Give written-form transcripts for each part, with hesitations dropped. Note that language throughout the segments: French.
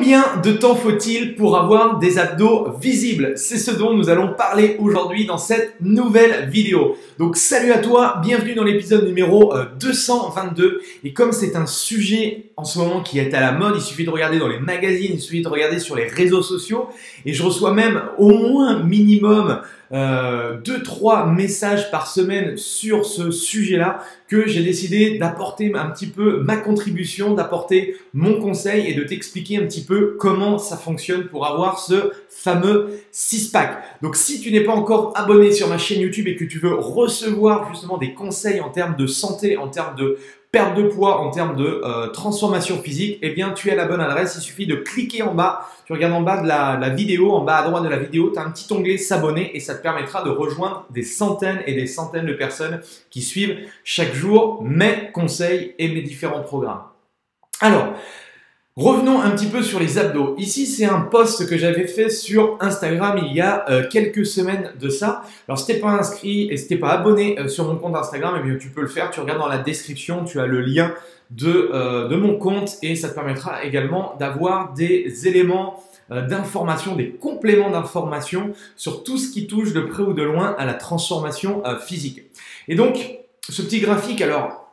Combien de temps faut-il pour avoir des abdos visibles? C'est ce dont nous allons parler aujourd'hui dans cette nouvelle vidéo. Donc salut à toi, bienvenue dans l'épisode numéro 222. Et comme c'est un sujet en ce moment qui est à la mode, il suffit de regarder dans les magazines, il suffit de regarder sur les réseaux sociaux. Et je reçois même au moins minimum 2-3 messages par semaine sur ce sujet-là, que j'ai décidé d'apporter un petit peu ma contribution, d'apporter mon conseil et de t'expliquer un petit peu comment ça fonctionne pour avoir ce fameux six-pack. Donc si tu n'es pas encore abonné sur ma chaîne YouTube et que tu veux recevoir justement des conseils en termes de santé, en termes de perte de poids, en termes de transformation physique, eh bien tu es à la bonne adresse. Il suffit de cliquer en bas, tu regardes en bas de la vidéo, en bas à droite de la vidéo, tu as un petit onglet s'abonner et ça te permettra de rejoindre des centaines et des centaines de personnes qui suivent chaque jour mes conseils et mes différents programmes. Alors, revenons un petit peu sur les abdos. Ici, c'est un post que j'avais fait sur Instagram il y a quelques semaines de ça. Alors, si t'es pas inscrit et si t'es pas abonné sur mon compte Instagram, eh bien, tu peux le faire. Tu regardes dans la description, tu as le lien de mon compte et ça te permettra également d'avoir des éléments d'information, des compléments d'information sur tout ce qui touche de près ou de loin à la transformation physique. Et donc, ce petit graphique, alors,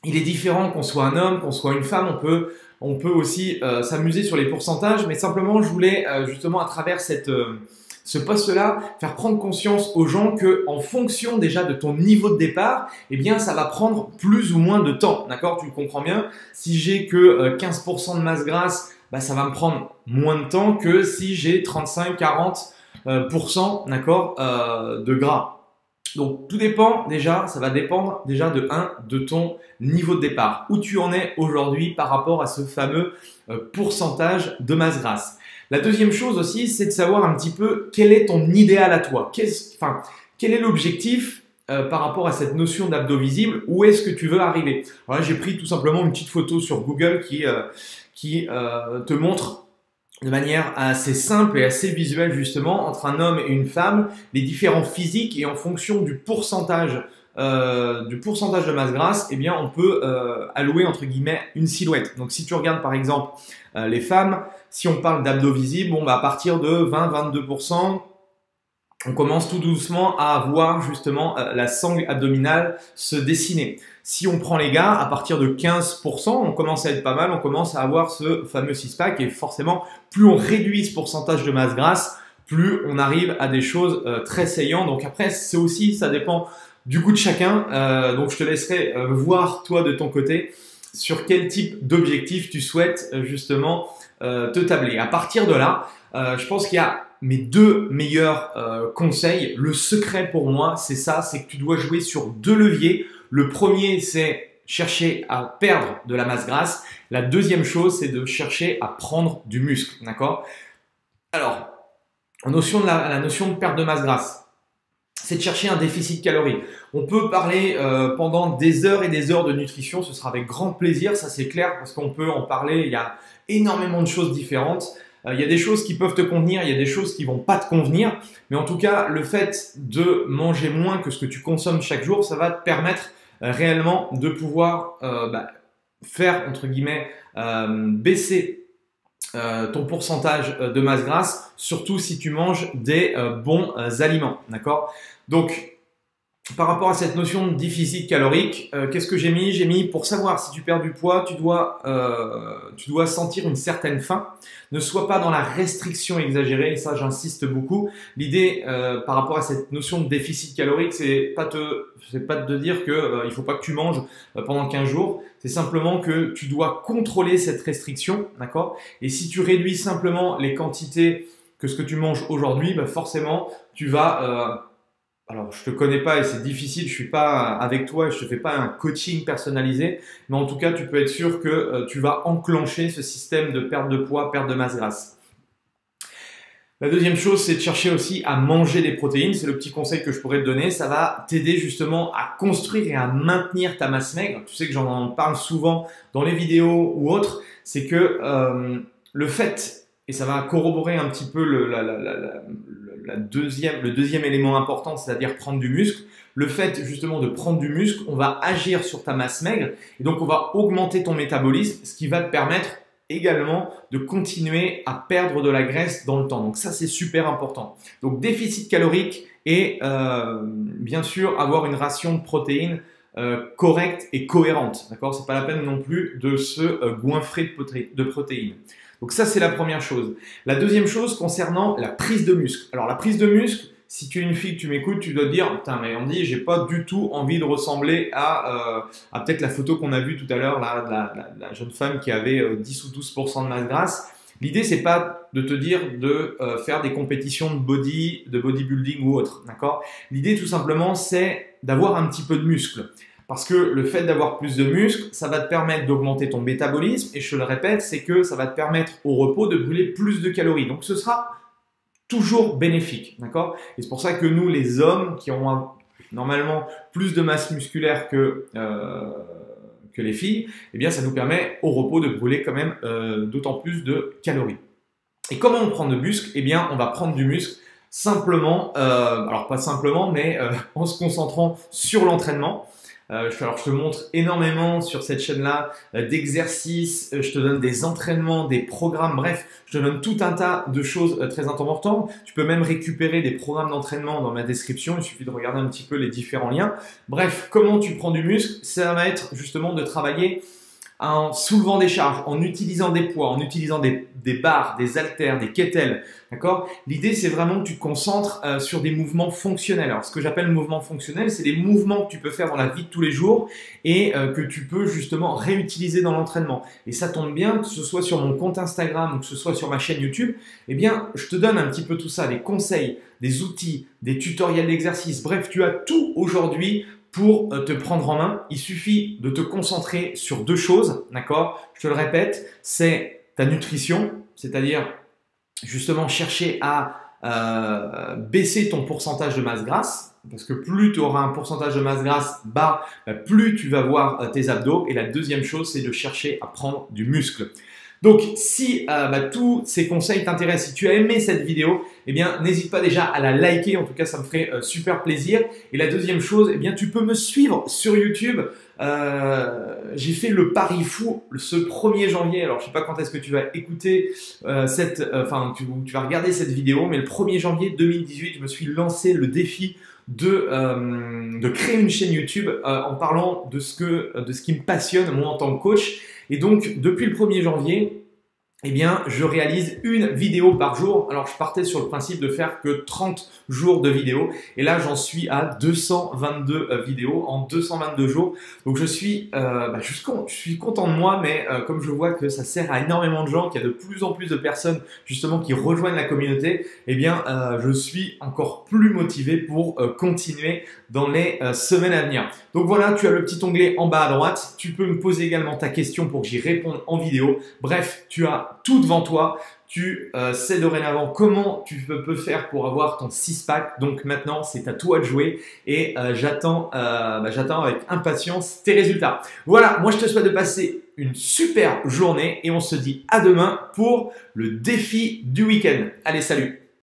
il est différent qu'on soit un homme, qu'on soit une femme, on peut aussi s'amuser sur les pourcentages, mais simplement je voulais justement à travers ce post-là faire prendre conscience aux gens que en fonction déjà de ton niveau de départ, eh bien ça va prendre plus ou moins de temps, d'accord? Tu le comprends bien. Si j'ai que 15% de masse grasse, bah, ça va me prendre moins de temps que si j'ai 35-40%, d'accord, de gras. Donc tout dépend déjà, ça va dépendre déjà de ton niveau de départ, où tu en es aujourd'hui par rapport à ce fameux pourcentage de masse grasse. La deuxième chose aussi, c'est de savoir un petit peu quel est ton idéal à toi. Quel est l'objectif par rapport à cette notion d'abdos visible, où est-ce que tu veux arriver? Voilà, j'ai pris tout simplement une petite photo sur Google qui te montre de manière assez simple et assez visuelle justement entre un homme et une femme, les différents physiques, et en fonction du pourcentage de masse grasse, eh bien on peut allouer entre guillemets une silhouette. Donc si tu regardes par exemple les femmes, si on parle d'abdos visibles, bon, bah, à partir de 20-22%, on commence tout doucement à voir justement la sangle abdominale se dessiner. Si on prend les gars, à partir de 15%, on commence à être pas mal, on commence à avoir ce fameux six-pack, et forcément, plus on réduit ce pourcentage de masse grasse, plus on arrive à des choses très saillantes. Donc après, c'est aussi, ça dépend du goût de chacun. Donc je te laisserai voir toi de ton côté sur quel type d'objectif tu souhaites justement te tabler. À partir de là, je pense qu'il y a mes deux meilleurs conseils. Le secret pour moi, c'est ça, c'est que tu dois jouer sur deux leviers. Le premier, c'est chercher à perdre de la masse grasse. La deuxième chose, c'est de chercher à prendre du muscle, d'accord? Alors, la notion de perte de masse grasse, c'est de chercher un déficit calorique. On peut parler pendant des heures et des heures de nutrition, ce sera avec grand plaisir, ça c'est clair, parce qu'on peut en parler, il y a énormément de choses différentes. Il y a des choses qui peuvent te convenir, il y a des choses qui vont pas te convenir, mais en tout cas, le fait de manger moins que ce que tu consommes chaque jour, ça va te permettre réellement de pouvoir faire, entre guillemets, baisser ton pourcentage de masse grasse, surtout si tu manges des bons aliments, d'accord? Donc, par rapport à cette notion de déficit calorique, qu'est-ce que j'ai mis? J'ai mis, pour savoir si tu perds du poids, tu dois sentir une certaine faim. Ne sois pas dans la restriction exagérée, et ça j'insiste beaucoup. L'idée par rapport à cette notion de déficit calorique, c'est pas de te dire que il faut pas que tu manges pendant 15 jours. C'est simplement que tu dois contrôler cette restriction, d'accord? Et si tu réduis simplement les quantités que ce que tu manges aujourd'hui, bah forcément tu vas alors, je te connais pas et c'est difficile, je suis pas avec toi et je te fais pas un coaching personnalisé, mais en tout cas, tu peux être sûr que tu vas enclencher ce système de perte de poids, perte de masse grasse. La deuxième chose, c'est de chercher aussi à manger des protéines. C'est le petit conseil que je pourrais te donner. Ça va t'aider justement à construire et à maintenir ta masse maigre. Tu sais que j'en parle souvent dans les vidéos ou autres. C'est que le fait, et ça va corroborer un petit peu le deuxième élément important, c'est-à-dire prendre du muscle. Le fait justement de prendre du muscle, on va agir sur ta masse maigre et donc on va augmenter ton métabolisme, ce qui va te permettre également de continuer à perdre de la graisse dans le temps. Donc ça, c'est super important. Donc déficit calorique et bien sûr avoir une ration de protéines correcte et cohérente. D'accord, c'est pas la peine non plus de se goinfrer de protéines. Donc ça, c'est la première chose. La deuxième chose concernant la prise de muscle. Alors la prise de muscle, si tu es une fille que tu m'écoutes, tu dois te dire, putain, mais Andy, j'ai pas du tout envie de ressembler à peut-être la photo qu'on a vue tout à l'heure, la jeune femme qui avait 10 ou 12% de masse grasse. L'idée, c'est pas de te dire de faire des compétitions de bodybuilding ou autre, d'accord? L'idée, tout simplement, c'est d'avoir un petit peu de muscle. Parce que le fait d'avoir plus de muscles, ça va te permettre d'augmenter ton métabolisme. Et je te le répète, c'est que ça va te permettre au repos de brûler plus de calories. Donc, ce sera toujours bénéfique, d'accord? Et c'est pour ça que nous, les hommes qui ont normalement plus de masse musculaire que les filles, eh bien, ça nous permet au repos de brûler quand même d'autant plus de calories. Et comment on prend de muscle? Eh bien, on va prendre du muscle simplement, alors pas simplement, mais en se concentrant sur l'entraînement. Alors, je te montre énormément sur cette chaîne-là d'exercices, je te donne des entraînements, des programmes, bref, je te donne tout un tas de choses très importantes. Tu peux même récupérer des programmes d'entraînement dans ma description, il suffit de regarder un petit peu les différents liens. Bref, comment tu prends du muscle? Ça va être justement de travailler en soulevant des charges, en utilisant des poids, en utilisant des barres, des haltères, des kettlebells, d'accord? L'idée, c'est vraiment que tu te concentres sur des mouvements fonctionnels. Alors, ce que j'appelle mouvements fonctionnels, c'est des mouvements que tu peux faire dans la vie de tous les jours et que tu peux justement réutiliser dans l'entraînement. Et ça tombe bien, que ce soit sur mon compte Instagram ou que ce soit sur ma chaîne YouTube, eh bien, je te donne un petit peu tout ça, des conseils, des outils, des tutoriels d'exercice. Bref, tu as tout aujourd'hui pour te prendre en main. Il suffit de te concentrer sur deux choses, d'accord? Je te le répète, c'est ta nutrition, c'est-à-dire justement chercher à baisser ton pourcentage de masse grasse, parce que plus tu auras un pourcentage de masse grasse bas, plus tu vas voir tes abdos. Et la deuxième chose, c'est de chercher à prendre du muscle. Donc, si tous ces conseils t'intéressent, si tu as aimé cette vidéo, eh bien, n'hésite pas déjà à la liker. En tout cas, ça me ferait super plaisir. Et la deuxième chose, eh bien, tu peux me suivre sur YouTube. J'ai fait le pari fou ce 1er janvier. Alors, je sais pas quand est-ce que tu vas écouter tu vas regarder cette vidéo, mais le 1er janvier 2018, je me suis lancé le défi de créer une chaîne YouTube en parlant de ce qui me passionne moi en tant que coach. Et donc, depuis le 1er janvier, eh bien, je réalise une vidéo par jour. Alors, je partais sur le principe de faire que 30 jours de vidéos. Et là, j'en suis à 222 vidéos en 222 jours. Donc, je suis content de moi, mais comme je vois que ça sert à énormément de gens, qu'il y a de plus en plus de personnes justement qui rejoignent la communauté, eh bien, je suis encore plus motivé pour continuer dans les semaines à venir. Donc voilà, tu as le petit onglet en bas à droite. Tu peux me poser également ta question pour que j'y réponde en vidéo. Bref, tu as tout devant toi. Tu sais dorénavant comment tu peux faire pour avoir ton 6-pack. Donc maintenant, c'est à toi de jouer et j'attends avec impatience tes résultats. Voilà, moi je te souhaite de passer une super journée et on se dit à demain pour le défi du week-end. Allez, salut!